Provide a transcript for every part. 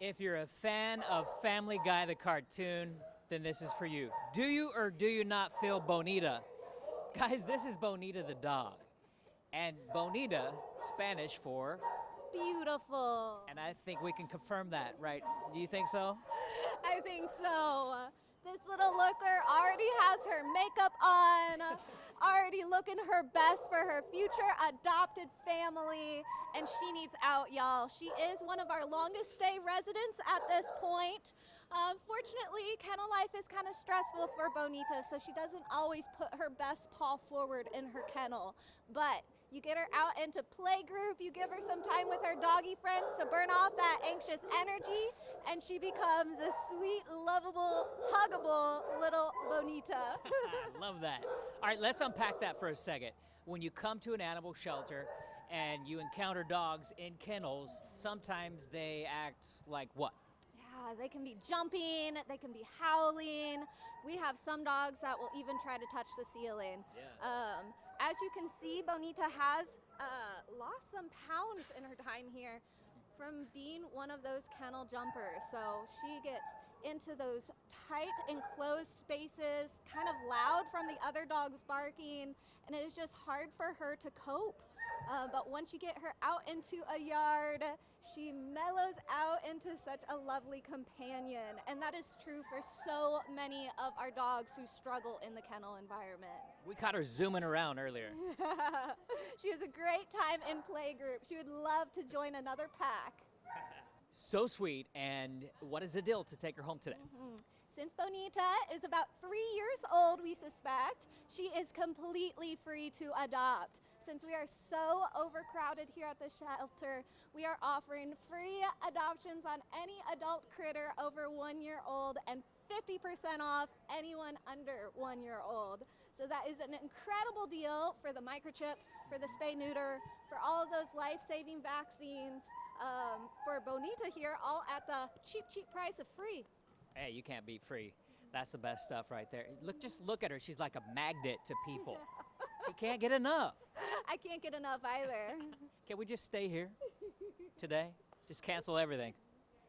If you're a fan of Family Guy the cartoon, then this is for you. Do you or do you not feel bonita? Guys, this is Bonita the dog. And bonita, Spanish for, Beautiful. and I think we can confirm that, right? Do you think so? I think so. This little looker already has her makeup on, already looking her best for her future adopted family, and she needs out, y'all. She is one of our longest stay residents at this point. Fortunately, kennel life is kind of stressful for Bonita, so she doesn't always put her best paw forward in her kennel. But you get her out into play group, you give her some time with her doggy friends to burn off that anxious energy, and she becomes a sweet, lovable, huggable little Bonita. I love that. All right, let's unpack that for a second. When you come to an animal shelter and you encounter dogs in kennels, sometimes they act like what? Yeah, they can be jumping, they can be howling. We have some dogs that will even try to touch the ceiling. Yeah. As you can see, Bonita has lost some pounds in her time here from being one of those kennel jumpers. So she gets into those tight enclosed spaces, kind of loud from the other dogs barking, and it is just hard for her to cope. But once you get her out into a yard, she mellows out into such a lovely companion. And that is true for so many of our dogs who struggle in the kennel environment. We caught her zooming around earlier. She has a great time in playgroup. She would love to join another pack. So sweet, and what is the deal to take her home today? Since Bonita is about 3 years old, we suspect, she is completely free to adopt. Since we are so overcrowded here at the shelter, we are offering free adoptions on any adult critter over 1 year old and 50% off anyone under 1 year old. So that is an incredible deal for the microchip, for the spay neuter, for all of those life-saving vaccines, for Bonita here, all at the cheap, cheap price of free. Hey, you can't beat free. That's the best stuff right there. Just look at her. She's like a magnet to people. She can't get enough. I can't get enough either. Can we just stay here today? Just cancel everything.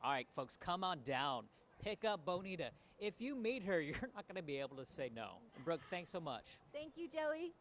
All right, folks, come on down. Pick up Bonita. If you meet her, you're not going to be able to say no. And Brooke, thanks so much. Thank you, Joey.